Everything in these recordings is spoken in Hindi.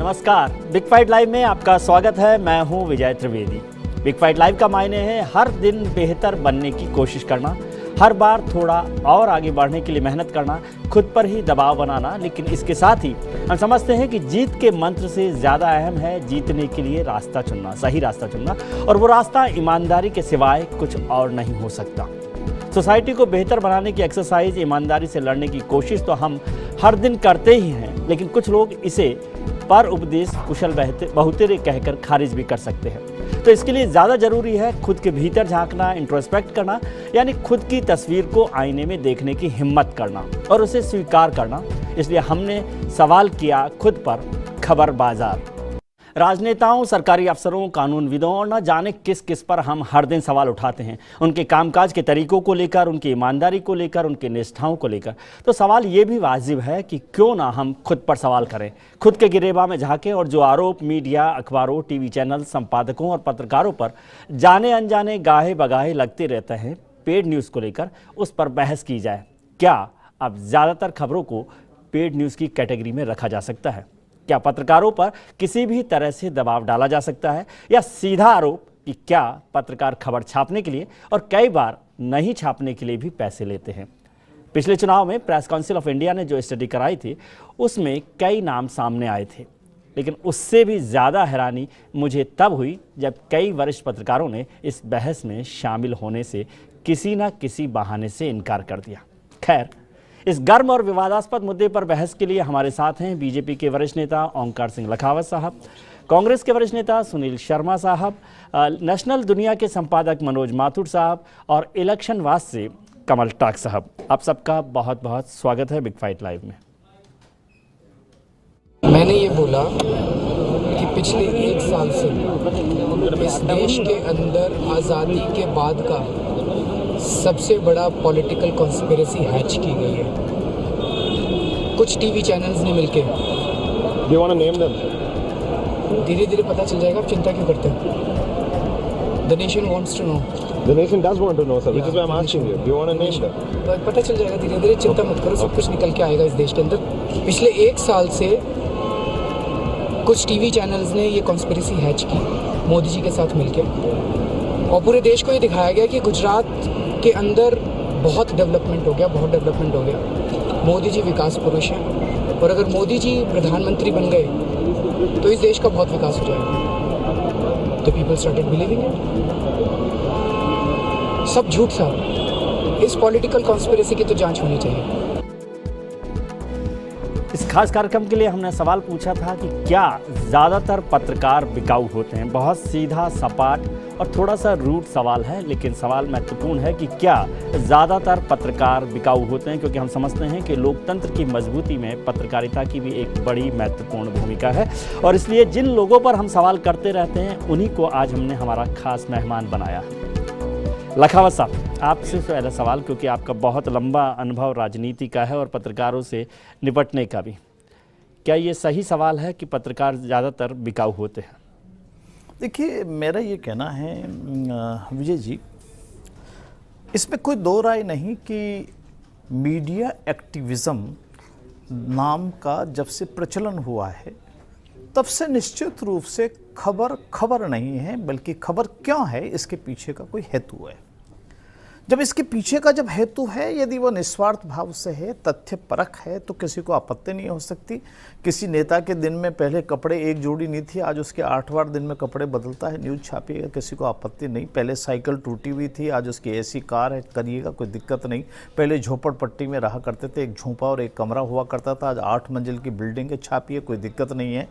नमस्कार, बिग फाइट लाइव में आपका स्वागत है। मैं हूं विजय त्रिवेदी। बिग फाइट लाइव का मायने है हर दिन बेहतर बनने की कोशिश करना, हर बार थोड़ा और आगे बढ़ने के लिए मेहनत करना, खुद पर ही दबाव बनाना। लेकिन इसके साथ ही हम समझते हैं कि जीत के मंत्र से ज़्यादा अहम है जीतने के लिए रास्ता चुनना, सही रास्ता चुनना, और वो रास्ता ईमानदारी के सिवाय कुछ और नहीं हो सकता। सोसाइटी को बेहतर बनाने की एक्सरसाइज, ईमानदारी से लड़ने की कोशिश तो हम हर दिन करते ही हैं, लेकिन कुछ लोग इसे पर उपदेश कुशल बहुतेरे कहकर खारिज भी कर सकते हैं। तो इसके लिए ज़्यादा ज़रूरी है खुद के भीतर झांकना, इंट्रोस्पेक्ट करना, यानी खुद की तस्वीर को आईने में देखने की हिम्मत करना और उसे स्वीकार करना। इसलिए हमने सवाल किया खुद पर खबर बाजार। राजनेताओं, सरकारी अफसरों, कानूनविदों और न जाने किस किस पर हम हर दिन सवाल उठाते हैं, उनके कामकाज के तरीकों को लेकर, उनकी ईमानदारी को लेकर, उनके निष्ठाओं को लेकर। तो सवाल ये भी वाजिब है कि क्यों ना हम खुद पर सवाल करें, खुद के गिरेबा में झांकें और जो आरोप मीडिया, अखबारों, टीवी चैनल, संपादकों और पत्रकारों पर जाने अनजाने गाहे बगाहे लगते रहते हैं पेड न्यूज़ को लेकर, उस पर बहस की जाए। क्या अब ज़्यादातर खबरों को पेड न्यूज़ की कैटेगरी में रखा जा सकता है? क्या पत्रकारों पर किसी भी तरह से दबाव डाला जा सकता है, या सीधा आरोप कि क्या पत्रकार खबर छापने के लिए और कई बार नहीं छापने के लिए भी पैसे लेते हैं? पिछले चुनाव में प्रेस काउंसिल ऑफ इंडिया ने जो स्टडी कराई थी उसमें कई नाम सामने आए थे, लेकिन उससे भी ज़्यादा हैरानी मुझे तब हुई जब कई वरिष्ठ पत्रकारों ने इस बहस में शामिल होने से किसी न किसी बहाने से इनकार कर दिया। खैर, इस गर्म और विवादास्पद मुद्दे पर बहस के लिए हमारे साथ हैं बीजेपी के वरिष्ठ नेता ओंकार सिंह लखावत साहब, कांग्रेस के वरिष्ठ नेता सुनील शर्मा साहब, नेशनल दुनिया के संपादक मनोज माथुर साहब और इलेक्शन वास से कमल टाक साहब। आप सबका बहुत बहुत स्वागत है बिग फाइट लाइव में। मैंने ये बोला कि पिछले 1 साल से इस देश के अंदर आज़ादी के बाद का सबसे बड़ा पॉलिटिकल कॉन्स्पिरेसी हैच की गई है। कुछ टीवी चैनल्स ने मिलके, धीरे धीरे पता चल जाएगा, आप चिंता क्यों करते हैं? The nation wants to know. The nation does want to know, sir. Which is why I'm asking you. Do you want to name them? पता चल जाएगा धीरे धीरे, चिंता मत करो, सब कुछ निकल के आएगा इस देश के अंदर। पिछले 1 साल से कुछ टीवी चैनल्स ने ये कॉन्स्पिरेसी हैच की मोदी जी के साथ मिलके, और पूरे देश को ये दिखाया गया कि गुजरात के अंदर बहुत डेवलपमेंट हो गया, मोदी जी विकास पुरुष हैं, और अगर मोदी जी प्रधानमंत्री बन गए तो इस देश का बहुत विकास हो जाएगा। तो पीपल स्टार्टेड बिलीविंग इट। सब झूठ था। इस पॉलिटिकल कॉन्स्पिरेसी की तो जांच होनी चाहिए। इस खास कार्यक्रम के लिए हमने सवाल पूछा था कि क्या ज़्यादातर पत्रकार बिकाऊ होते हैं। बहुत सीधा, सपाट और थोड़ा सा रूट सवाल है, लेकिन सवाल महत्वपूर्ण है कि क्या ज़्यादातर पत्रकार बिकाऊ होते हैं, क्योंकि हम समझते हैं कि लोकतंत्र की मजबूती में पत्रकारिता की भी एक बड़ी महत्वपूर्ण भूमिका है। और इसलिए जिन लोगों पर हम सवाल करते रहते हैं उन्हीं को आज हमने हमारा खास मेहमान बनाया। लखावत साहब, आपसे पहला सवाल, क्योंकि आपका बहुत लंबा अनुभव राजनीति का है और पत्रकारों से निपटने का भी। क्या ये सही सवाल है कि पत्रकार ज़्यादातर बिकाऊ होते हैं? देखिए, मेरा ये कहना है विजय जी, इसमें कोई दो राय नहीं कि मीडिया एक्टिविज़म नाम का जब से प्रचलन हुआ है तब से निश्चित रूप से खबर नहीं है, बल्कि खबर क्या है इसके पीछे का कोई हेतु है। जब इसके पीछे का जब हेतु है, यदि वो निस्वार्थ भाव से है, तथ्य परख है, तो किसी को आपत्ति नहीं हो सकती। किसी नेता के दिन में पहले कपड़े एक जोड़ी नहीं थी, आज उसके 8वां दिन में कपड़े बदलता है, न्यूज़ छापिएगा, किसी को आपत्ति नहीं। पहले साइकिल टूटी हुई थी, आज उसकी ऐसी कार है, करिएगा, कोई दिक्कत नहीं। पहले झोपड़पट्टी में रहा करते थे, एक झोंपा और एक कमरा हुआ करता था, आज 8 मंजिल की बिल्डिंग है, छापिए, कोई दिक्कत नहीं है।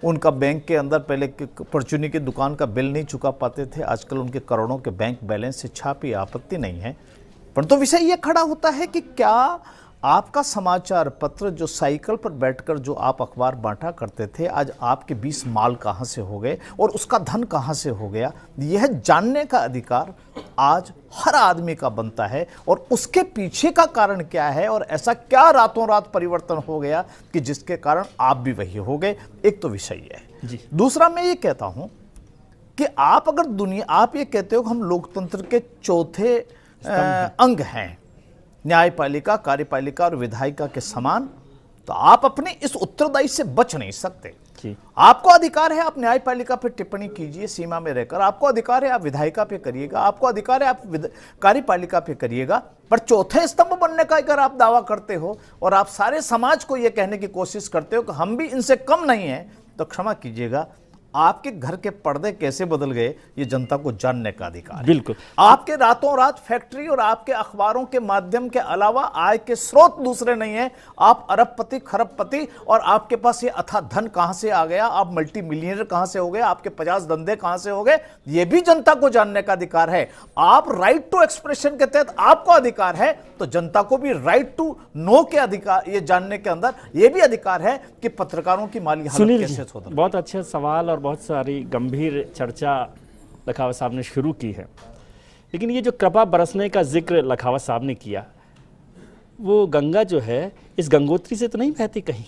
उनका बैंक के अंदर पहले परचूनी की दुकान का बिल नहीं चुका पाते थे, आजकल उनके करोड़ों के बैंक बैलेंस से छापिए, आपत्ति नहीं है। परंतु विषय यह खड़ा होता है कि क्या आपका समाचार पत्र, जो साइकिल पर बैठकर जो आप अखबार बांटा करते थे, आज आपके 20 माल कहां से हो गए और उसका धन कहां से हो गया, यह जानने का अधिकार आज हर आदमी का बनता है। और उसके पीछे का कारण क्या है और ऐसा क्या रातों रात परिवर्तन हो गया कि जिसके कारण आप भी वही हो गए, एक तो विषय है जी। दूसरा, मैं ये कहता हूं कि आप ये कहते हो कि हम लोकतंत्र के चौथे अंग हैं, न्यायपालिका, कार्यपालिका और विधायिका के समान, तो आप अपने इस उत्तरदायी से बच नहीं सकते। जी। आपको अधिकार है आप न्यायपालिका पे टिप्पणी कीजिए सीमा में रहकर, आपको अधिकार है आप विधायिका पे करिएगा, आपको अधिकार है आप कार्यपालिका पे करिएगा, पर चौथे स्तंभ बनने का अगर आप दावा करते हो और आप सारे समाज को यह कहने की कोशिश करते हो कि हम भी इनसे कम नहीं है, तो क्षमा कीजिएगा, आपके घर के पर्दे कैसे बदल गए ये जनता को जानने का अधिकार है। बिल्कुल। आपके रातों रात फैक्ट्री और आपके अखबारों के माध्यम के अलावा आय के स्रोत दूसरे नहीं है। आप अरबपति खरबपति, और आपके पास ये अथाह धन कहां से आ गया, आप मल्टी मिलियनर कहां से हो गए, आपके 50 धंधे कहां से हो गए, ये भी जनता को जानने का अधिकार है। आप राइट टू एक्सप्रेशन के तहत आपको अधिकार है, तो जनता को भी राइट टू नो के अधिकार, ये जानने के अंदर ये भी अधिकार है कि पत्रकारों की माली हालत सुनील कैसे जी, सुधरे। बहुत अच्छा सवाल और बहुत सारी गंभीर चर्चा लखावत साहब ने शुरू की है, लेकिन ये जो कृपा बरसने का जिक्र लखावत साहब ने किया, वो गंगा जो है इस गंगोत्री से तो नहीं बहती कहीं?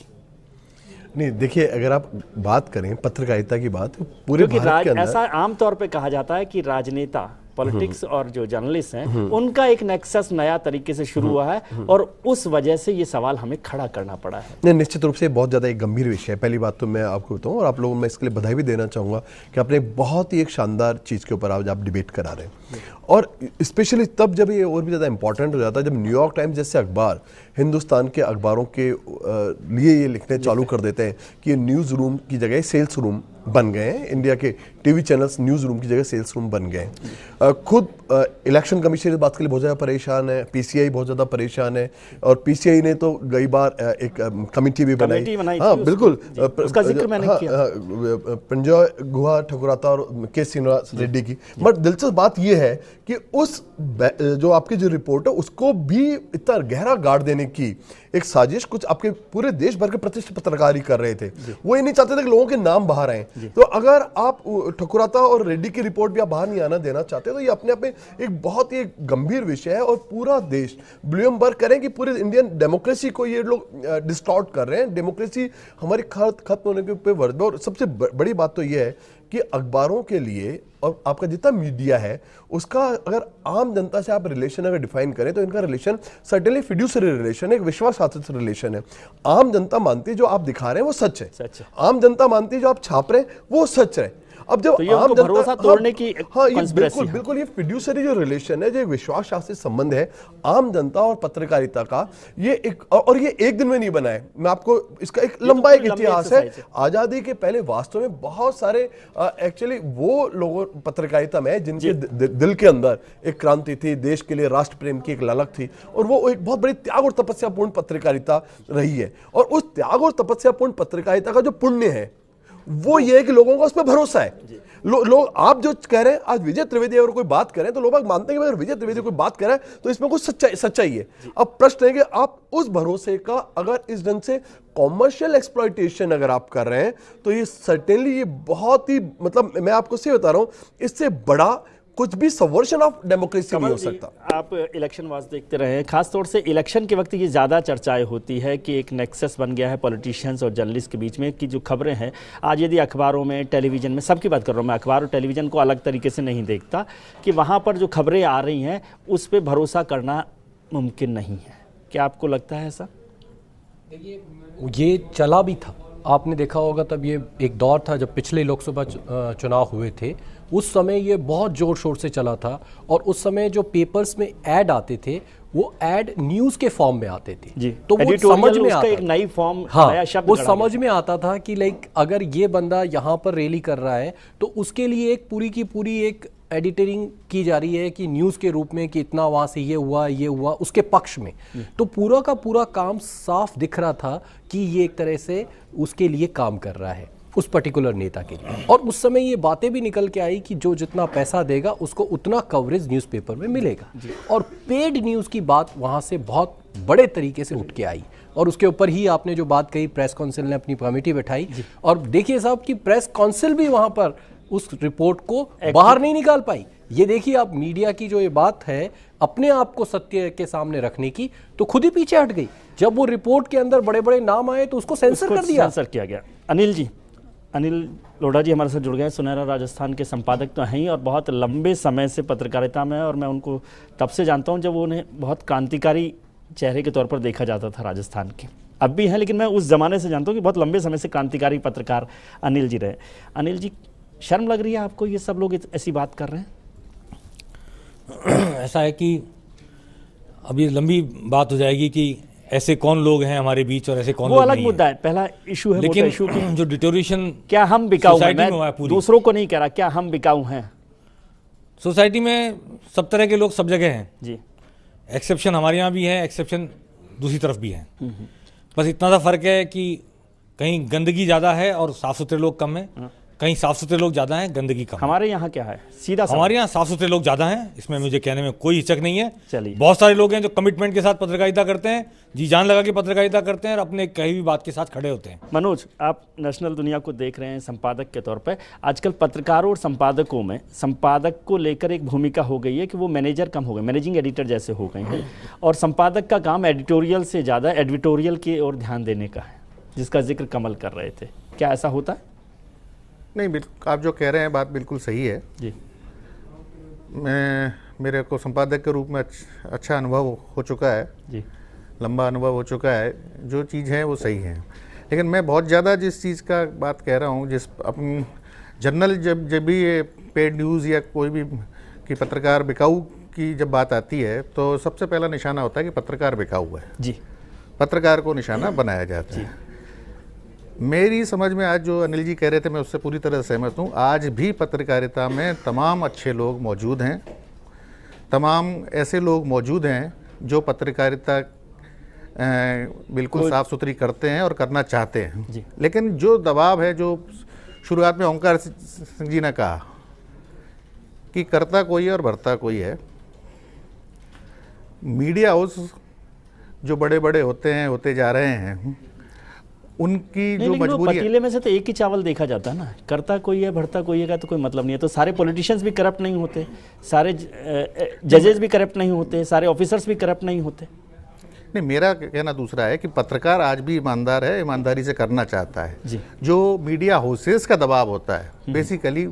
नहीं, देखिए, अगर आप बात करें पत्रकारिता की बात, तो पूरे भारत के अंदर ऐसा आमतौर पे कहा जाता है कि राजनेता, पॉलिटिक्स और जो जर्नलिस्ट हैं उनका एक नेक्सस नया तरीके से शुरू हुआ है और उस वजह से ये सवाल हमें खड़ा करना पड़ा है। नहीं, निश्चित रूप से बहुत ज़्यादा एक गंभीर विषय है। पहली बात तो मैं आपको बताऊं, और आप लोगों में इसके लिए बधाई भी देना चाहूँगा कि आपने बहुत ही एक शानदार चीज़ के ऊपर आज आप डिबेट करा रहे हैं, और स्पेशली तब जब ये और भी ज़्यादा इंपॉर्टेंट हो जाता है जब न्यूयॉर्क टाइम्स जैसे अखबार हिंदुस्तान के अखबारों के लिए ये लिखने चालू कर देते हैं कि ये न्यूज़ रूम की जगह सेल्स रूम बन गए हैं। इंडिया के टीवी चैनल्स न्यूज़ रूम की जगह सेल्स रूम बन गए हैं। खुद इलेक्शन कमीशन इस बात के लिए बहुत ज़्यादा परेशान है, पीसीआई बहुत ज़्यादा परेशान है, और पीसीआई ने तो कई बार एक कमेटी भी बनाई। हाँ, बिल्कुल, उसका जिक्र मैंने किया। पंजय गुहा ठकुराता और के श्रीनिवास रेड्डी की। बट दिलचस्प बात यह है कि उस जो आपकी जो रिपोर्ट है उसको भी इतना गहरा गाड़ देने की एक साजिश कुछ आपके पूरे देश भर के प्रतिष्ठित पत्रकार ही कर रहे थे। वो ये नहीं चाहते थे कि लोगों के नाम बाहर आए। तो अगर आप ठकुराता और रेड्डी की रिपोर्ट भी आप बाहर नहीं आना देना चाहते, तो ये अपने आप में एक बहुत ही गंभीर विषय है, और पूरा देश ब्लूमबर्ग करें कि पूरे इंडियन डेमोक्रेसी को ये लोग डिस्टॉर्ट कर रहे हैं। डेमोक्रेसी हमारी खत्म होने के ऊपर, और सबसे बड़ी बात तो ये है कि अखबारों के लिए और आपका जितना मीडिया है उसका अगर आम जनता से आप रिलेशन अगर डिफाइन करें तो इनका रिलेशन सर्टेनली फिड्यूसरी रिलेशन है, एक विश्वासार्थ रिलेशन है। आम जनता मानती है जो आप दिखा रहे हैं वो सच है, आम जनता मानती है जो आप छाप रहे हैं वो सच है। अब जब तो आम जनता भरोसा तोड़ने की ये बिल्कुल ये फिड्यूसरी जो रिलेशन है, जो विश्वास शासित संबंध है आम जनता और पत्रकारिता का, ये एक, और ये एक दिन में नहीं बना है। मैं आपको इसका एक लंबा एक इतिहास है। आजादी के पहले वास्तव में बहुत सारे एक्चुअली वो लोगों पत्रकारिता में जिनके दिल के अंदर एक क्रांति थी, देश के लिए राष्ट्र प्रेम की एक ललक थी, और वो एक बहुत बड़ी त्याग और तपस्यापूर्ण पत्रकारिता रही है। और उस त्याग और तपस्यापूर्ण पत्रकारिता का जो पुण्य है वो ये है कि लोगों का उस पर भरोसा है। लोग आप जो कह रहे हैं, आज विजय त्रिवेदी अगर कोई बात करें तो लोग मानते हैं कि अगर विजय त्रिवेदी कोई बात कर रहा है तो इसमें कुछ सच्चाई है। अब प्रश्न है कि आप उस भरोसे का अगर इस ढंग से कॉमर्शियल एक्सप्लॉयटेशन अगर आप कर रहे हैं तो ये सर्टेनली ये बहुत ही, मतलब मैं आपको सही बता रहा हूं, इससे बड़ा कुछ भी सबवर्शन ऑफ डेमोक्रेसी नहीं हो सकता। आप इलेक्शन वाच देखते रहे हैं, खासतौर से इलेक्शन के वक्त ये ज़्यादा चर्चाएं होती है कि एक नेक्सस बन गया है पॉलिटिशियंस और जर्नलिस्ट के बीच में, कि जो खबरें हैं आज यदि अखबारों में, टेलीविज़न में, सबकी बात कर रहा हूँ मैं, अखबार और टेलीविज़न को अलग तरीके से नहीं देखता, कि वहाँ पर जो खबरें आ रही हैं उस पर भरोसा करना मुमकिन नहीं है। क्या आपको लगता है ऐसा? ये चला भी था, आपने देखा होगा, तब ये एक दौर था जब पिछले लोकसभा चुनाव हुए थे, उस समय ये बहुत जोर शोर से चला था, और उस समय जो पेपर्स में ऐड आते थे वो ऐड न्यूज़ के फॉर्म में आते थे जी। तो वो समझ में आता एक नई फॉर्म, हाँ, वो समझ में आता था कि लाइक अगर ये बंदा यहाँ पर रैली कर रहा है तो उसके लिए एक पूरी की पूरी एक एडिटिंग की जा रही है कि न्यूज़ के रूप में कि इतना वहाँ से ये हुआ उसके पक्ष में। तो पूरा का पूरा काम साफ दिख रहा था कि ये एक तरह से उसके लिए काम कर रहा है, उस पर्टिकुलर नेता के लिए। और उस समय ये बातें भी निकल के आई कि जो जितना पैसा देगा उसको उतना कवरेज न्यूज़पेपर में मिलेगा, और पेड न्यूज़ की बात वहाँ से बहुत बड़े तरीके से उठ के आई। और उसके ऊपर ही आपने जो बात कही, प्रेस काउंसिल ने अपनी कमेटी बैठाई, और देखिए साहब कि प्रेस काउंसिल भी वहाँ पर उस रिपोर्ट को बाहर नहीं निकाल पाई। ये देखिए आप, मीडिया की जो ये बात है अपने आप को सत्य के सामने रखने की, तो खुद ही पीछे हट गई। जब वो रिपोर्ट के अंदर बड़े बड़े नाम आए तो उसको सेंसर कर दिया, सेंसर किया गया। अनिल जी, अनिल लोढ़ा जी हमारे साथ जुड़ गए, सुनहरा राजस्थान के संपादक तो हैं ही और बहुत लंबे समय से पत्रकारिता में, और मैं उनको तब से जानता हूं जब उन्हें बहुत क्रांतिकारी चेहरे के तौर पर देखा जाता था राजस्थान के। अब भी हैं, लेकिन मैं उस ज़माने से जानता हूँ कि बहुत लंबे समय से क्रांतिकारी पत्रकार अनिल जी रहे। अनिल जी, शर्म लग रही है आपको ये सब लोग ऐसी बात कर रहे हैं? ऐसा है कि अब ये लंबी बात हो जाएगी कि ऐसे कौन लोग हैं हमारे बीच और ऐसे कौन वो लोग अलग नहीं मुद्दा है, पहला इशू है, लेकिन इशू की जो डिटोरेशन क्या हम बिकाऊ हैं? सोसाइटी में हुआ है मैं पूरी। दूसरों को नहीं कह रहा, क्या हम बिकाऊ हैं? सोसाइटी में सब तरह के लोग सब जगह हैं जी। एक्सेप्शन हमारे यहाँ भी है, एक्सेप्शन दूसरी तरफ भी है। बस इतना सा फर्क है कि कहीं गंदगी ज़्यादा है और साफ सुथरे लोग कम हैं, कहीं साफ सुथरे लोग ज़्यादा हैं, गंदगी कम है। हमारे यहाँ क्या है? सीधा सवाल। हमारे यहाँ साफ सुथरे लोग ज़्यादा हैं, इसमें मुझे कहने में कोई हिचक नहीं है। चलिए। बहुत सारे लोग हैं जो कमिटमेंट के साथ पत्रकारिता करते हैं, जी जान लगा के पत्रकारिता करते हैं और अपने कही हुई बात के साथ खड़े होते हैं। मनोज, आप नेशनल दुनिया को देख रहे हैं संपादक के तौर पे। आजकल पत्रकारों और संपादकों में संपादक को लेकर एक भूमिका हो गई है कि वो मैनेजर कम हो गए, मैनेजिंग एडिटर जैसे हो गए हैं, और संपादक का काम एडिटोरियल से ज़्यादा एडिटोरियल की ओर ध्यान देने का है, जिसका जिक्र कमल कर रहे थे। क्या ऐसा होता है? नहीं, बिल्कुल आप जो कह रहे हैं बात बिल्कुल सही है जी। मेरे को संपादक के रूप में अच्छा अनुभव हो चुका है जी। लंबा अनुभव हो चुका है। जो चीज़ है वो सही है, लेकिन मैं बहुत ज़्यादा जिस चीज़ का बात कह रहा हूँ, जिस अपन जनरल जब भी ये पेड न्यूज़ या कोई भी कि पत्रकार बिकाऊ की जब बात आती है तो सबसे पहला निशाना होता है कि पत्रकार बिकाऊ है जी। पत्रकार को निशाना बनाया जाता है। मेरी समझ में आज जो अनिल जी कह रहे थे मैं उससे पूरी तरह सहमत हूँ। आज भी पत्रकारिता में तमाम अच्छे लोग मौजूद हैं, तमाम ऐसे लोग मौजूद हैं जो पत्रकारिता बिल्कुल साफ़ सुथरी करते हैं और करना चाहते हैं। लेकिन जो दबाव है, जो शुरुआत में ओंकार सिंह जी ने कहा कि करता कोई है और भरता कोई है, मीडिया हाउस जो बड़े बड़े होते जा रहे हैं, उनकी जो मजबूरी पतीले में से तो एक ही चावल देखा जाता है ना, करता कोई है भरता कोई है का तो कोई मतलब नहीं है। तो सारे पॉलिटिशियंस भी करप्ट नहीं होते, सारे जजेस भी करप्ट नहीं होते, सारे ऑफिसर्स भी करप्ट नहीं होते। नहीं, मेरा कहना दूसरा है कि पत्रकार आज भी ईमानदार है, ईमानदारी से करना चाहता है जी। जो मीडिया हाउसेस का दबाव होता है, बेसिकली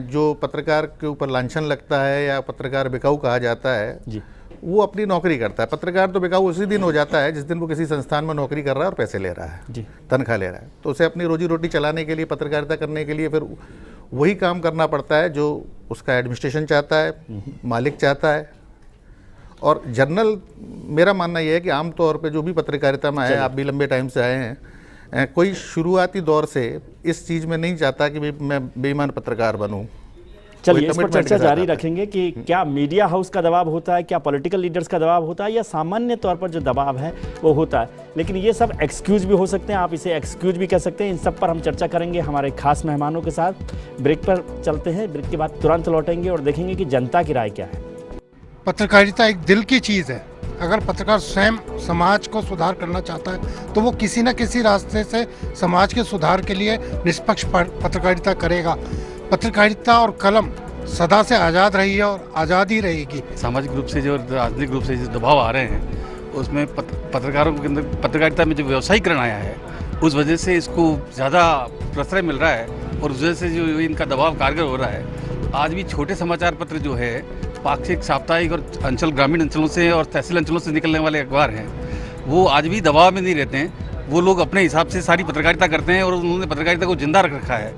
जो पत्रकार के ऊपर लांछन लगता है या पत्रकार बिकाऊ कहा जाता है जी, वो अपनी नौकरी करता है। पत्रकार तो बिकाऊ उसी दिन हो जाता है जिस दिन वो किसी संस्थान में नौकरी कर रहा है और पैसे ले रहा है जी, तनख्वाह ले रहा है। तो उसे अपनी रोजी रोटी चलाने के लिए, पत्रकारिता करने के लिए फिर वही काम करना पड़ता है जो उसका एडमिनिस्ट्रेशन चाहता है, मालिक चाहता है। और जनरल मेरा मानना यह है कि आमतौर पे जो भी पत्रकारिता में आए, आप भी लंबे टाइम से आए हैं, कोई शुरुआती दौर से इस चीज़ में नहीं चाहता कि मैं बेईमान पत्रकार बनूं। चलिए इस पर चर्चा जारी रखेंगे कि क्या मीडिया हाउस का दबाव होता है, क्या पॉलिटिकल लीडर्स का दबाव होता है, या सामान्य तौर पर जो दबाव है वो होता है। लेकिन ये सब एक्सक्यूज भी हो सकते हैं, आप इसे एक्सक्यूज भी कह सकते हैं। इन सब पर हम चर्चा करेंगे हमारे खास मेहमानों के साथ। ब्रेक पर चलते हैं, ब्रेक के बाद तुरंत लौटेंगे और देखेंगे कि जनता की राय क्या है। पत्रकारिता एक दिल की चीज़ है। अगर पत्रकार स्वयं समाज को सुधार करना चाहता है तो वो किसी न किसी रास्ते से समाज के सुधार के लिए निष्पक्ष पत्रकारिता करेगा। पत्रकारिता और कलम सदा से आज़ाद रही है और आज़ाद ही रहेगी। सामाजिक रूप से जो राजनीतिक रूप से जो दबाव आ रहे हैं उसमें पत्रकारों के अंदर पत्रकारिता में जो व्यवसायीकरण आया है उस वजह से इसको ज़्यादा प्रश्रय मिल रहा है और उस वजह से जो इनका दबाव कारगर हो रहा है। आज भी छोटे समाचार पत्र जो है पाक्षिक, साप्ताहिक और ग्रामीण अंचलों से और तहसील अंचलों से निकलने वाले अखबार हैं, वो आज भी दबाव में नहीं रहते हैं। वो लोग अपने हिसाब से सारी पत्रकारिता करते हैं और उन्होंने पत्रकारिता को जिंदा रख रखा है।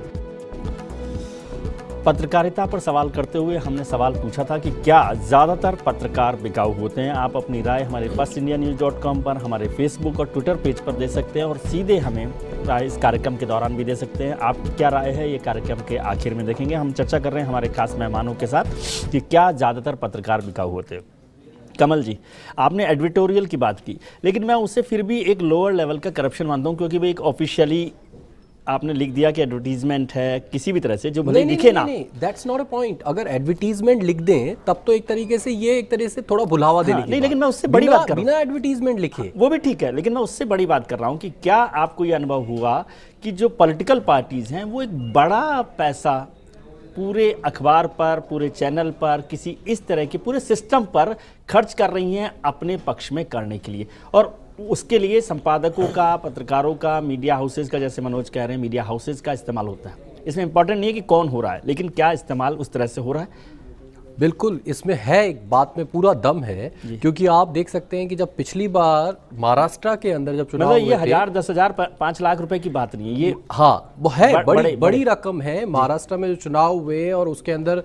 पत्रकारिता पर सवाल करते हुए हमने सवाल पूछा था कि क्या ज़्यादातर पत्रकार बिकाऊ होते हैं। आप अपनी राय हमारे firstindianews.com पर, हमारे फेसबुक और ट्विटर पेज पर दे सकते हैं और सीधे हमें राय इस कार्यक्रम के दौरान भी दे सकते हैं। आपकी क्या राय है ये कार्यक्रम के आखिर में देखेंगे। हम चर्चा कर रहे हैं हमारे खास मेहमानों के साथ कि क्या ज़्यादातर पत्रकार बिकाऊ होते हैं। कमल जी, आपने एडिटोरियल की बात की, लेकिन मैं उसे फिर भी एक लोअर लेवल का करप्शन मानता हूँ, क्योंकि वो एक ऑफिशियली आपने लिख दिया कि एडवर्टीजमेंट है, किसी भी तरह से जो भले दिखे ना। That's not a point. अगर एडवर्टीजमेंट लिख दें तब तो एक तरीके से ये एक तरह से थोड़ा भुलावा देने की नहीं, लेकिन मैं उससे बड़ी बात कर रहा हूं। बिना एडवर्टीजमेंट लिखे वो भी ठीक है, लेकिन मैं उससे बड़ी बात कर रहा हूं कि क्या आपको ये अनुभव हुआ कि जो पॉलिटिकल पार्टीज हैं वो एक बड़ा पैसा पूरे अखबार पर, पूरे चैनल पर, किसी इस तरह के पूरे सिस्टम पर खर्च कर रही हैं अपने पक्ष में करने के लिए, और उसके लिए संपादकों का, पत्रकारों का, मीडिया हाउसेज का, जैसे मनोज कह रहे हैं मीडिया हाउसेज का इस्तेमाल होता है। इसमें इंपॉर्टेंट नहीं है कि कौन हो रहा है, लेकिन क्या इस्तेमाल उस तरह से हो रहा है। बिल्कुल, इसमें है एक बात में पूरा दम है, क्योंकि आप देख सकते हैं कि जब पिछली बार महाराष्ट्र के अंदर जब चुनाव मतलब ये हुए थे, 1000, 10,000, 5 लाख रुपए की बात नहीं है ये। हाँ, वो है बड़े बड़ी रकम है। महाराष्ट्र में जो चुनाव हुए और उसके अंदर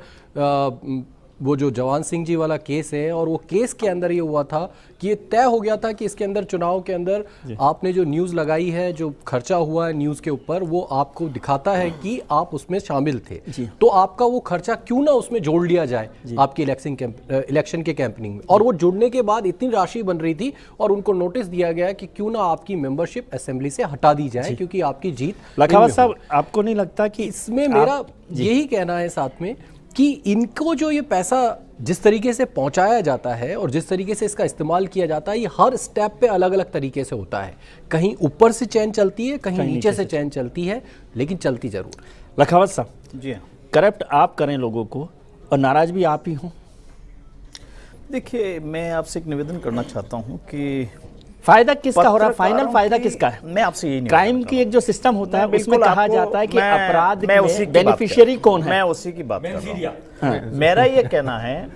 वो जो जवान सिंह जी वाला केस है, और वो केस के अंदर ये हुआ था कि ये तय हो गया था कि इसके अंदर चुनाव के अंदर आपने जो न्यूज़ लगाई है, जो खर्चा हुआ है न्यूज़ के ऊपर, वो आपको दिखाता है कि आप उसमें शामिल थे, तो आपका वो खर्चा क्यों ना उसमें जोड़ लिया जाए आपकी इलेक्शन के कैंपेनिंग में। और वो जुड़ने के बाद इतनी राशि बन रही थी और उनको नोटिस दिया गया कि क्यों ना आपकी मेंबरशिप असेंबली से हटा दी जाए, क्योंकि आपकी जीत। लखावत साहब, आपको नहीं लगता कि इसमें मेरा यही कहना है साथ में कि इनको जो ये पैसा जिस तरीके से पहुंचाया जाता है और जिस तरीके से इसका इस्तेमाल किया जाता है, ये हर स्टेप पे अलग अलग तरीके से होता है। कहीं ऊपर से चैन चलती है, कहीं नीचे से चैन चलती है, लेकिन चलती जरूर। लखावत साहब जी हाँ, करप्ट आप करें लोगों को और नाराज भी आप ही हों। देखिए, मैं आपसे एक निवेदन करना चाहता हूँ कि फायदा किसका हो रहा है? फाइनल फायदा किसका है? मैं आपसे यही क्राइम की एक जो सिस्टम होता है उसमें कहा जाता है कि अपराध मैं उसी में बेनिफिशियरी कौन है? मैं उसी की बात कर रहा हूं। मेरा ये कहना है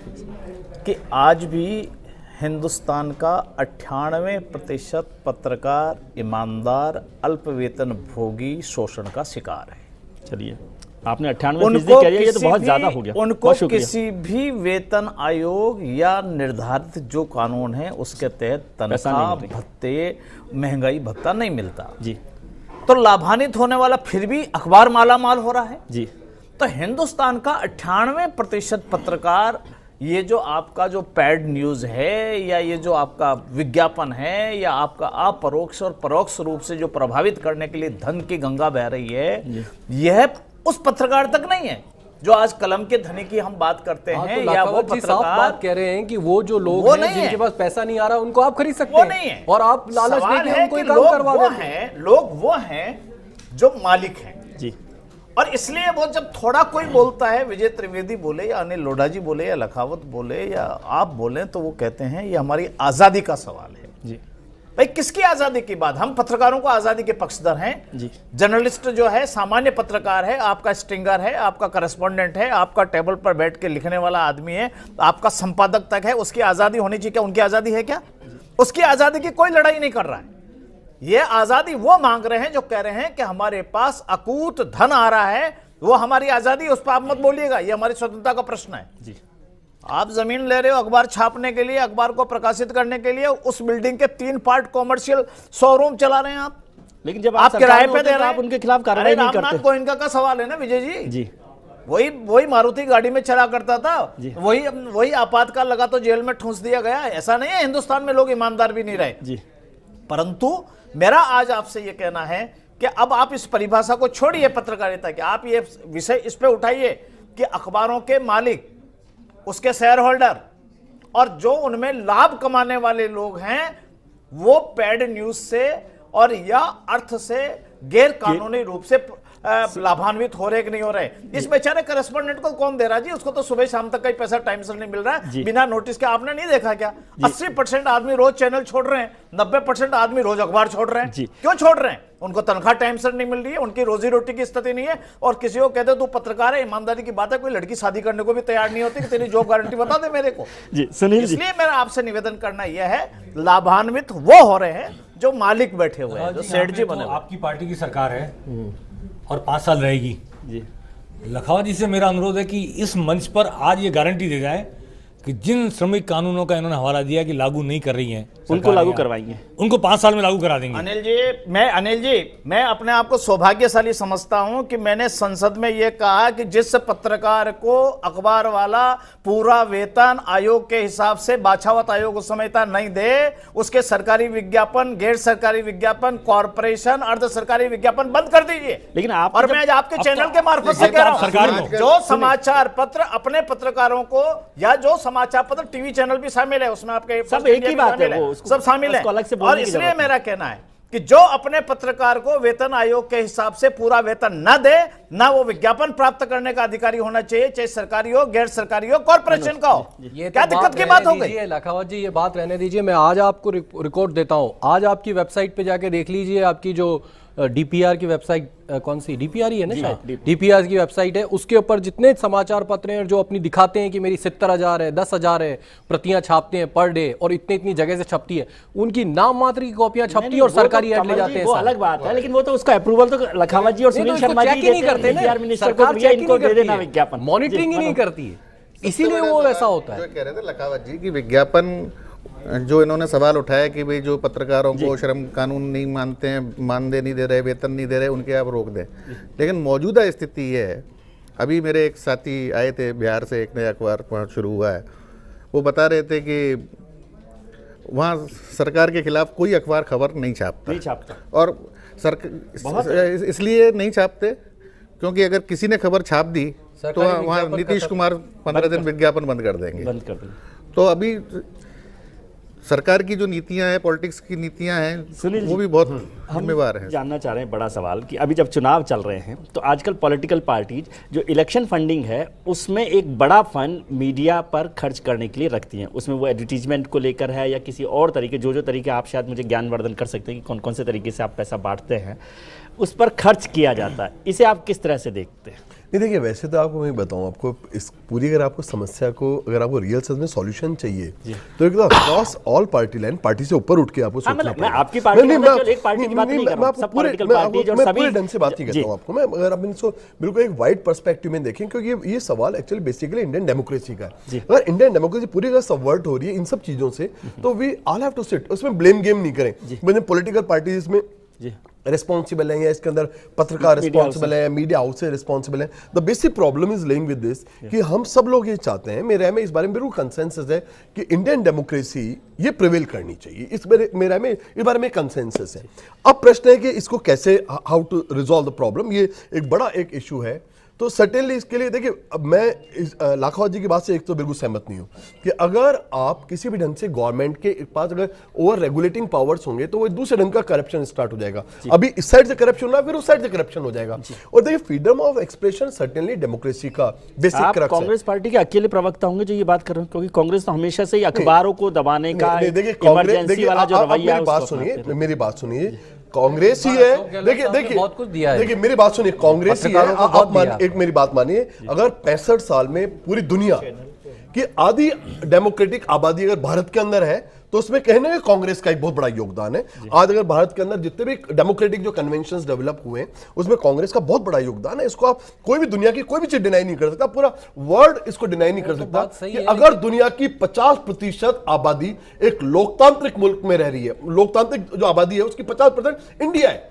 कि आज भी हिंदुस्तान का 98% पत्रकार ईमानदार, अल्प वेतन भोगी शोषण का शिकार है। चलिए, आपने 98% कह दिया, ये तो बहुत ज्यादा हो गया। उनको किसी भी वेतन आयोग या निर्धारित जो कानून है उसके तहत तनख्वाह, भत्ते, महंगाई भत्ता नहीं मिलता जी। तो लाभान्वित होने वाला फिर भी अखबार माला माल हो रहा है जी। तो हिंदुस्तान का 98% पत्रकार, ये जो आपका जो पैड न्यूज है या ये जो आपका विज्ञापन है या आपका अपरोक्ष और परोक्ष रूप से जो प्रभावित करने के लिए धन की गंगा बह रही है, यह उस पत्रकार तक नहीं है जो आज कलम के धनी की हम बात करते हैं। तो या वो पत्रकार बात कह रहे हैं कि वो जो लोग वो हैं जिनके पास पैसा नहीं आ रहा उनको आप खरीद सकते वो हैं, नहीं है। और आप लालच देके उनको काम करवा देते हैं। लोग वो हैं जो मालिक हैं जी। और इसलिए वो जब थोड़ा कोई बोलता है, विजय त्रिवेदी बोले या अनिल लोढ़ा जी बोले या लखावत बोले या आप बोले, तो वो कहते हैं ये हमारी आजादी का सवाल है जी। भाई, किसकी आजादी की बात? हम पत्रकारों को आजादी के पक्षधर हैं जी। जर्नलिस्ट जो है सामान्य पत्रकार है, आपका स्टिंगर है, आपका करस्पॉन्डेंट है, आपका टेबल पर बैठ के लिखने वाला आदमी है, आपका संपादक तक है, उसकी आजादी होनी चाहिए। क्या उनकी आजादी है? क्या उसकी आजादी की कोई लड़ाई नहीं कर रहा है। ये आजादी वो मांग रहे हैं जो कह रहे हैं कि हमारे पास अकूत धन आ रहा है, वो हमारी आजादी, उस पर आप मत बोलिएगा, ये हमारी स्वतंत्रता का प्रश्न है जी। आप जमीन ले रहे हो अखबार छापने के लिए, अखबार को प्रकाशित करने के लिए, उस बिल्डिंग के 3 पार्ट कॉमर्शियल शोरूम चला रहे हैं आप, लेकिन जब आप किराए पे दे रहे हैं, आप उनके खिलाफ कार्रवाई नहीं करते। रामनाथ गोयनका का सवाल है ना विजय जी। जी। वही मारुति गाड़ी में चला करता था, वही आपातकाल लगा तो जेल में ठूंस दिया गया। ऐसा नहीं है हिंदुस्तान में लोग ईमानदार भी नहीं रहे जी। परंतु मेरा आज आपसे यह कहना है कि अब आप इस परिभाषा को छोड़िए पत्रकारिता की, आप ये विषय इस पे उठाइए कि अखबारों के मालिक, उसके शेयर होल्डर और जो उनमें लाभ कमाने वाले लोग हैं, वो पैड न्यूज से और या अर्थ से गैर कानूनी रूप से लाभान्वित हो रहे कि नहीं हो रहे। इस बेचारे करस्पॉन्डेंट को कौन दे रहा जी? उसको तो सुबह शाम तक का ही पैसा टाइम से नहीं मिल रहा है बिना नोटिस के। आपने नहीं देखा क्या? 80% आदमी रोज चैनल छोड़ रहे हैं, 90% आदमी रोज अखबार छोड़ रहे हैं। क्यों छोड़ रहे हैं? उनको तनख्वाह टाइम से नहीं मिल रही है, उनकी रोजी रोटी की स्थिति नहीं है। और किसी को कहते तू पत्रकार है, ईमानदारी की बात है, कोई लड़की शादी करने को भी तैयार नहीं होती कि तेरी जॉब गारंटी बता दे मेरे को जी। सुनील जी, इसलिए मेरा आपसे निवेदन करना यह है, लाभान्वित वो हो रहे हैं जो मालिक बैठे हुए हैं, जो सेठ जी बने। आपकी पार्टी की सरकार है और 5 साल रहेगी जी। लखावत जी से मेरा अनुरोध है कि इस मंच पर आज ये गारंटी दे जाए कि जिन श्रमिक कानूनों का इन्होंने हवाला दिया कि लागू नहीं कर रही हैं, उनको लागू करवाएंगे, उनको 5 साल में लागू करा देंगे। अनिल जी, मैं अपने आप को सौभाग्यशाली समझता हूं कि मैंने संसद में यह कहा कि जिस पत्रकार को अखबार वाला पूरा वेतन आयोग के हिसाब से बाछावत आयोग उस समय नहीं दे, उसके सरकारी विज्ञापन, गैर सरकारी विज्ञापन, कॉर्पोरेशन, अर्ध सरकारी विज्ञापन बंद कर दीजिए। लेकिन आप और मैं आज आपके चैनल के मार्फत से कह रहा हूं, जो समाचार पत्र अपने पत्रकारों को, या जो समाचार पत्र टीवी चैनल भी शामिल है उसमें, आपके सब एक ही बात है, वो सब शामिल है। और इसलिए मेरा कहना है कि जो अपने पत्रकार को वेतन आयोग के हिसाब से पूरा वेतन न दे, ना वो विज्ञापन प्राप्त करने का अधिकारी होना चाहिए, चाहे सरकारी हो, गैर सरकारी हो, कॉर्पोरेशन का हो। ये क्या दिक्कत की बात हो गई? लखावत जी, ये बात रहने दीजिए, मैं आज आपको रिकॉर्ड देता हूं। आज आपकी वेबसाइट पे जाके देख लीजिए, आपकी जो डीपीआर की वेबसाइट, कौन सी डीपीआर ही है ना शायद, डीपीआर की वेबसाइट है, उसके ऊपर जितने समाचार पत्र हैं जो अपनी दिखाते हैं कि मेरी 70,000 है, 10,000 है, प्रतियां छापते हैं पर डे और इतनी जगह से छपती है, उनकी नाम मात्र की कॉपियां छपती है और सरकारी ऐड ले जाते हैं। वो अलग बात है, लेकिन वो तो उसका अप्रूवल तो लखावत जी और सुनील शर्मा जी नहीं करते ना, सरकार चेक ही नहीं करती, मॉनिटरिंग ही नहीं करती है, इसीलिए वो वैसा होता है। जो कह रहे थे लखावत जी की विज्ञापन, जो इन्होंने सवाल उठाया कि भाई जो पत्रकारों को श्रम कानून नहीं मानते हैं, मानदेय नहीं दे रहे, वेतन नहीं दे रहे, उनके आप रोक दें, लेकिन मौजूदा स्थिति ये है, अभी मेरे एक साथी आए थे बिहार से, एक नया अखबार वहाँ शुरू हुआ है, वो बता रहे थे कि वहाँ सरकार के खिलाफ कोई अखबार खबर नहीं छापता और इसलिए नहीं छापते क्योंकि अगर किसी ने खबर छाप दी तो वहाँ नीतीश कुमार 15 दिन विज्ञापन बंद कर देंगे। तो अभी सरकार की जो नीतियां हैं, पॉलिटिक्स की नीतियां हैं, वो भी बहुत जिम्मेवार है। जानना चाह रहे हैं बड़ा सवाल कि अभी जब चुनाव चल रहे हैं तो आजकल पॉलिटिकल पार्टीज जो इलेक्शन फंडिंग है उसमें एक बड़ा फंड मीडिया पर खर्च करने के लिए रखती हैं, उसमें वो एडवर्टीजमेंट को लेकर है या किसी और तरीके, जो तरीके आप शायद मुझे ज्ञानवर्धन कर सकते हैं कि कौन कौन से तरीके से आप पैसा बांटते हैं, उस पर खर्च किया जाता है, इसे आप किस तरह से देखते हैं? नहीं देखिए, वैसे तो आपको मैं बताऊं, आपको इस पूरी अगर आपको समस्या को, अगर आपको रियल सेंस में सॉल्यूशन चाहिए तो एक cross all party line, party से ऊपर उठ के आपको सोचना पड़ेगा। मैं आपकी पार्टी की बात नहीं कर रहा हूं, सब पॉलिटिकल पार्टीज और सभी पूरे ढंग से बात नहीं करता हूं आपको मैं, अगर आप इसको बिल्कुल एक वाइड पर्सपेक्टिव में देखें, क्योंकि ये सवाल एक्चुअली बेसिकली इंडियन डेमोक्रेसी का है। अगर इंडियन डेमोक्रेसी पूरी अगर सबवर्ट हो रही है इन सब चीजों से, तो we all have to sit, उसमें ब्लेम गेम नहीं करें। पॉलिटिकल पार्टीज इसमें रिस्पॉन्सिबल है या इसके अंदर पत्रकार रिस्पॉन्सिबल है, मीडिया हाउस से रिस्पॉन्सिबल है। The basic problem is link with this कि हम सब लोग ये चाहते हैं, मेरे में इस बारे में बिल्कुल कंसेंसस है कि इंडियन डेमोक्रेसी ये प्रिवेल करनी चाहिए, इस मेरे में इस बारे में कंसेंसस है। अब प्रश्न है कि इसको कैसे, how to resolve the problem, ये एक बड़ा एक इशू है। तो सर्टेनली इसके लिए देखिए, अब मैं इस लाखावत जी की बात से एक तो बिल्कुल सहमत नहीं हूं कि अगर आप किसी भी ढंग से गवर्नमेंट के पास अगर ओवर रेगुलेटिंग पावर्स होंगे तो वो दूसरे ढंग का करप्शन स्टार्ट हो जाएगा। अभी इस साइड से करप्शन हो रहा है, फिर उस साइड से करप्शन हो जाएगा। और देखिए, freedom of expression certainly democracy का बेसिक क्रक्स है। कांग्रेस पार्टी के अकेले प्रवक्ता होंगे जो ये बात कर रहे हैं, क्योंकि कांग्रेस तो हमेशा से ही अखबारों को दबाने का, इमरजेंसी वाला जो रवैया है, मेरी बात सुनिए, कांग्रेस ही है। देखिए बहुत कुछ दिया है। देखिए मेरी बात सुनिए, कांग्रेस ही है। आप एक मेरी बात मानिए, अगर 65 साल में पूरी दुनिया की आधी डेमोक्रेटिक आबादी अगर भारत के अंदर है तो उसमें कहने में कांग्रेस का एक बहुत बड़ा योगदान है। आज अगर भारत के अंदर जितने भी डेमोक्रेटिक जो कन्वेंशंस डेवलप हुए उसमें कांग्रेस का बहुत बड़ा योगदान है। इसको आप कोई भी दुनिया की कोई भी चीज डिनाई नहीं कर सकता, पूरा वर्ल्ड इसको डिनाई नहीं कर सकता कि अगर दुनिया की 50% आबादी एक लोकतांत्रिक मुल्क में रह रही है, लोकतांत्रिक जो आबादी है उसकी 50% इंडिया है,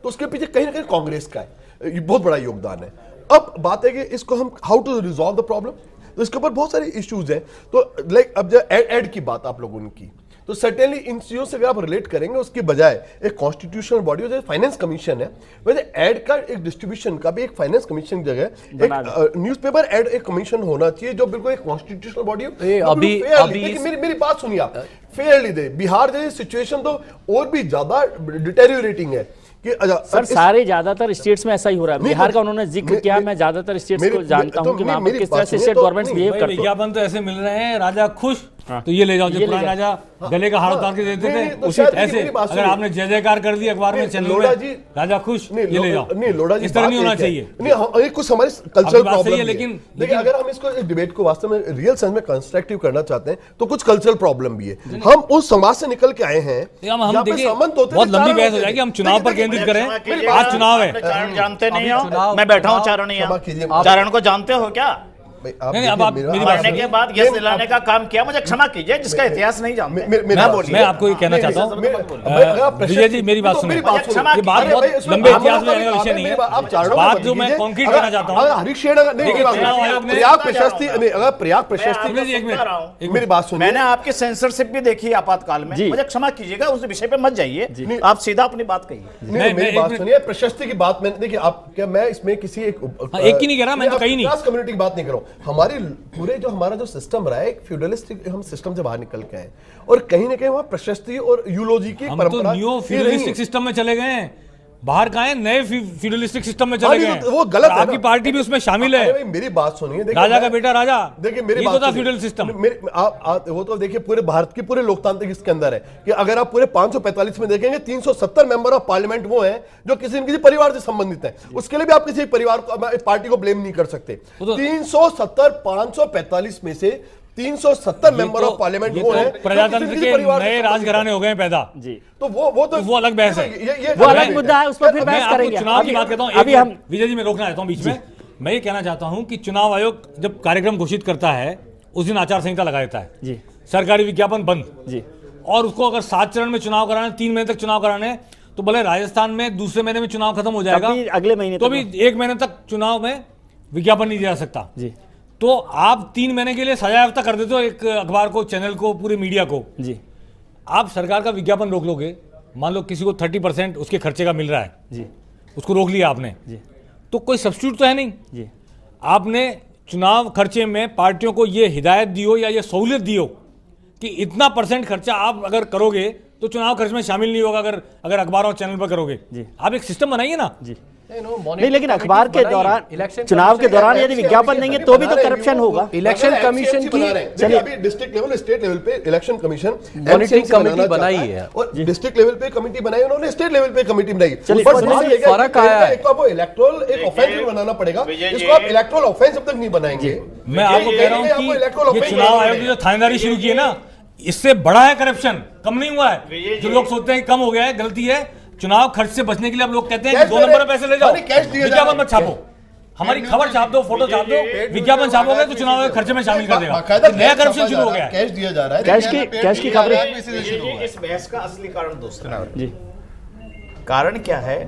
तो उसके पीछे कहीं ना कहीं कांग्रेस का है, ये बहुत बड़ा योगदान है। अब बात है कि इसको हम how to resolve the problem, तो इसके ऊपर बहुत सारे इश्यूज हैं। तो लाइक अब जब एड की बात आप लोगों की, तो सर्टेनली इन चीजों से अगर आप रिलेट करेंगे उसके बजाय एक कॉन्स्टिट्यूशनल बॉडी जैसे फाइनेंस कमीशन है, वैसे एड का एक डिस्ट्रीब्यूशन का भी एक फाइनेंस कमीशन की जगह एक न्यूज़पेपर एड एक कमीशन होना चाहिए जो बिल्कुल एक कॉन्स्टिट्यूशनल बॉडी हो। अभी मेरी बात सुनिए आप, फेयरली दे। बिहार जैसी सिचुएशन तो और भी ज्यादा डिटेरियोरेटिंग है कि सर सारे ज्यादातर स्टेट्स में ऐसा ही हो रहा है। बिहार का उन्होंने जिक्र किया, मैं ज्यादातर स्टेट्स को जानता हूं कि वहां पर किस तरह से स्टेट गवर्नमेंट्स बिहेव करते हैं। विज्ञापन तो ऐसे मिल रहे हैं, राजा खुश तो ये ले जाओ, जो पुराना राजा गले का हार उतार के देते थे उसी ऐसे, अगर आपने जय जयकार कर दी अखबार में चैनल में, राजा खुश ये ले जाओ, नहीं लोड़ा जी इस तरह नहीं होना चाहिए। नहीं, कुछ हमारे कल्चरल प्रॉब्लम है, लेकिन देखिए अगर हम इसको डिबेट को वास्तव में रियल सेंस में कंस्ट्रक्टिव करना चाहते हैं तो कुछ कल्चरल प्रॉब्लम भी है। हम उस समाज से निकल के आए हैं, हम देखिए बहुत लंबी बहस हो जाएगी, हम चुनाव पर केंद्रित करें। आज चुनाव है, जानते नहीं हो, मैं बैठा हूँ चारण को जानते हो क्या? नहीं, अब आप मेरी बात के बाद गैस दिलाने का काम किया, मुझे क्षमा कीजिए जिसका इतिहास नहीं जानते। मैं आपको ये कहना चाहता हूँ विजय जी, मेरी बात सुनिए, ये बात बहुत लंबे इतिहास में का विषय नहीं है। बात जो मैं कॉन्क्रीट करना चाहता हूँ, प्रयाग प्रशस्ति, मेरी बात सुनिए, मैंने आपकी सेंसरशिप भी देखी आपातकाल में, मुझे क्षमा कीजिएगा, उस विषय पे मत जाइए, आप सीधा अपनी बात कहिए। मेरी बात सुनिए, प्रशस्ति की बात मैंने देखिए, आप क्या मैं इसमें किसी एक ही नहीं कह रहा, मैं तो कहीं नहीं कम्युनिटी की बात नहीं कर रहा हूं। हमारे पूरे जो हमारा जो सिस्टम रहा है एक फ्यूडलिस्टिक हम सिस्टम से बाहर निकल के आए और कहीं ना कहीं वहां प्रशस्ति और यूलोजी की परंपरा, न्यू फ्यूडलिस्टिक सिस्टम में चले गए हैं। बाहर कहाँ है, नए फ्यूडलिस्टिक सिस्टम में चले गए। वो गलत है। आपकी पार्टी भी उसमें शामिल है। भाई मेरी बात सुनिए, राजा का बेटा राजा, देखिए मेरी बात था फ्यूडल सिस्टम। वो तो देखिए पूरे भारत की पूरे लोकतांत्रिक इसके अंदर है कि अगर आप पूरे 545 में देखेंगे 370 मेंबर ऑफ पार्लियामेंट वो हैं जो किसी न किसी परिवार से संबंधित हैं। उसके लिए भी आप किसी परिवार को, पार्टी को ब्लेम नहीं कर सकते। 370 545 में से 370 मेंबर ऑफ पार्लियामेंट वो हैं प्रजातंत्र के नए राजघराने हो गए पैदा जी। तो वो अलग बहस है, वो अलग मुद्दा है, उस पर फिर बहस करेंगे। चुनाव की बात करता हूं, अभी हम विजय जी मैं रोकना चाहता हूं बीच में। मैं ये कहना चाहता हूं कि चुनाव आयोग जब कार्यक्रम घोषित करता है उस दिन आचार संहिता लगा देता है जी, सरकारी विज्ञापन बंद जी, और उसको अगर 7 चरण में चुनाव कराने, 3 महीने तक चुनाव कराने, तो भले राजस्थान में दूसरे महीने में चुनाव खत्म हो जाएगा, अगले महीने तो भी 1 महीने तक चुनाव में विज्ञापन नहीं दिया जा सकता जी। तो आप 3 महीने के लिए सजायाफ्ता कर देते हो एक अखबार को, चैनल को, पूरे मीडिया को जी। आप सरकार का विज्ञापन रोक लोगे, मान लो किसी को 30% उसके खर्चे का मिल रहा है जी, उसको रोक लिया आपने जी, तो कोई सब्स्टिट्यूट तो है नहीं जी। आपने चुनाव खर्चे में पार्टियों को ये हिदायत दी हो या ये सहूलियत दी हो कि इतना % खर्चा आप अगर करोगे तो चुनाव खर्च में शामिल नहीं होगा, अगर अखबार और चैनल पर करोगे जी। आप एक सिस्टम बनाइए ना जी। नहीं, लेकिन अखबार के दौरान, चुनाव के दौरान यदि विज्ञापन देंगे तो भी तो करप्शन होगा। इलेक्शन कमीशन की चलिए अभी डिस्ट्रिक्ट लेवल, स्टेट लेवल पे इलेक्शन कमीशन मॉनिटरिंग कमेटी बनाई है और डिस्ट्रिक्ट लेवल पे कमिटी बनाई उन्होंने, स्टेट लेवल पे कमिटी बनाई। फर्क आया है, एक आपको इलेक्टोरल एक ऑफेंस बनाना पड़ेगा, इसको आप इलेक्टोरल ऑफेंस अब तक नहीं बनाएंगे। मैं आपको कह रहा हूं कि ये चुनाव आयोग ने जो थानेदारी शुरू की है ना, इससे बड़ा है करप्शन, कम नहीं हुआ है। जो लोग सोचते हैं कम हो गया है, गलती है। चुनाव खर्च से बचने के लिए अब लोग कहते हैं कि 2 नंबर में पैसे ले जाओ, विज्ञापन मत छापो, हमारी खबर छाप दो, फोटो छाप दो, विज्ञापन छापोगे तो चुनाव खर्चे में शामिल कर देगा। नया करप्शन शुरू हो गया है, कैश दिया जा रहा है, कैश की खबर। इस बहस का असली कारण दूसरा जी, कारण क्या है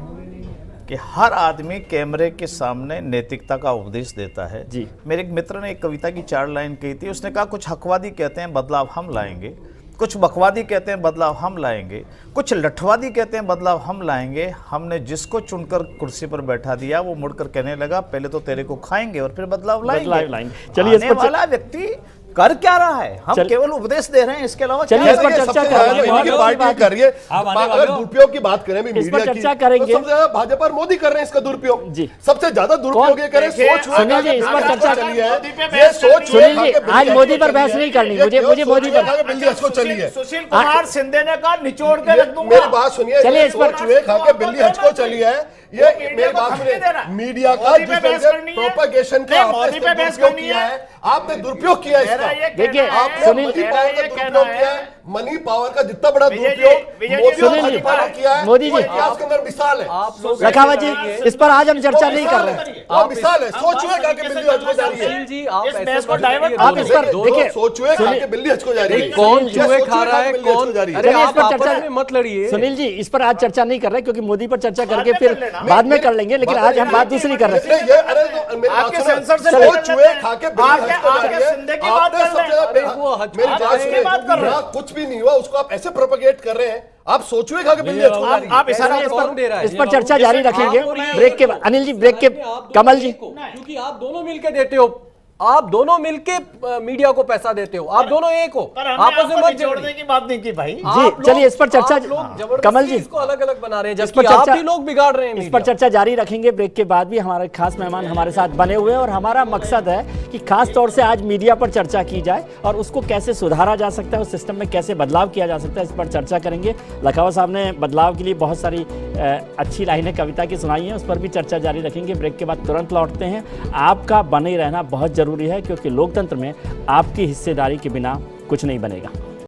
कि हर आदमी कैमरे के सामने नैतिकता का उपदेश देता है जी। मेरे एक मित्र ने एक कविता की 4 लाइन कही थी, उसने कहा कुछ हकवादी कहते हैं बदलाव हम लाएंगे, कुछ बकवादी कहते हैं बदलाव हम लाएंगे, कुछ लठवादी कहते हैं बदलाव हम लाएंगे, हमने जिसको चुनकर कुर्सी पर बैठा दिया वो मुड़कर कहने लगा पहले तो तेरे को खाएंगे और फिर बदलाव लाएंगे। चलिए, आने वाला व्यक्ति कर क्या रहा है, हम केवल उपदेश दे रहे हैं, इसके अलावा चलिए इस पर चर्चा कर रही है। अगर दुरुपयोग की बात करें इस पर चर्चा करेंगे, सबसे ज्यादा भाजपा और मोदी कर रहे हैं इसका दुरुपयोग जी, सबसे ज्यादा दुरुपयोग ये करें। सोच सुनिए जी, इस पर चर्चा चली है, ये सोच सुनिए जी, आज मोदी पर बहस नहीं करनी, मुझे मोदी पर बिल्ली हचको चली है। सुशील कुमार सिंधे ने कहा निचोड़ के रख दूंगा। मेरी बात सुनिए, चलिए इस पर चूहे खा के बिल्ली हचको चली है, ये मेरी बात सुनिए। मीडिया का प्रोपेगेशन का दुरुपयोग किया है, आपने दुरुपयोग किया इसका। देखिए आपने मनी पावर का दुरुपयोग किया है, मनी पावर का जितना बड़ा दुरुपयोग मोदी जी इतिहास के अंदर मिसाल है। रखावत जी, इस पर आज हम चर्चा नहीं कर रहे हैं। वो मिसाल है, सोचुए खा के बिल्ली हचको जा रही है जी। आप इस पर देखिए, सोचुए खा के बिल्ली हचको जा रही है, कौन चूहे खा रहा है, कौन जा रही है। चलिए इस पर चर्चा में मत लड़िए सुनील जी, इस पर आज चर्चा नहीं कर रहे क्योंकि मोदी पर चर्चा करके फिर बाद में कर लेंगे, लेकिन आज हम बात दूसरी कर रहे हैं। कुछ भी नहीं हुआ, उसको आप ऐसे प्रोपेगेट कर रहे हैं, आप सोचुए खा के बिल्ली हचको जा रही है। आप इस पर चर्चा जारी रखेंगे ब्रेक के बाद। अनिल जी ब्रेक के, कमल जी क्योंकि आप दोनों मिलकर देते हो, आप दोनों मिलके मीडिया को पैसा देते हो, आप दोनों एक हो, आपस में मत जोड़ने की बात नहीं की भाई जी। चलिए इस पर चर्चा, कमल जी इसको अलग अलग बना रहे हैं, जबकि आप ही लोग बिगाड़ रहे हैं। इस पर चर्चा जारी रखेंगे ब्रेक के बाद भी। हमारे खास मेहमान हमारे साथ बने हुए हैं और हमारा मकसद है कि खास तौर से आज मीडिया पर चर्चा की जाए और उसको कैसे सुधारा जा सकता है, उस सिस्टम में कैसे बदलाव किया जा सकता है, इस पर चर्चा करेंगे। लखावत साहब ने बदलाव के लिए बहुत सारी अच्छी लाइनें कविता की सुनाई हैं, उस पर भी चर्चा जारी रखेंगे। ब्रेक के बाद तुरंत लौटते हैं। आपका बने रहना बहुत जरूरी है क्योंकि लोकतंत्र में आपकी हिस्सेदारी के बिना कुछ नहीं बनेगा।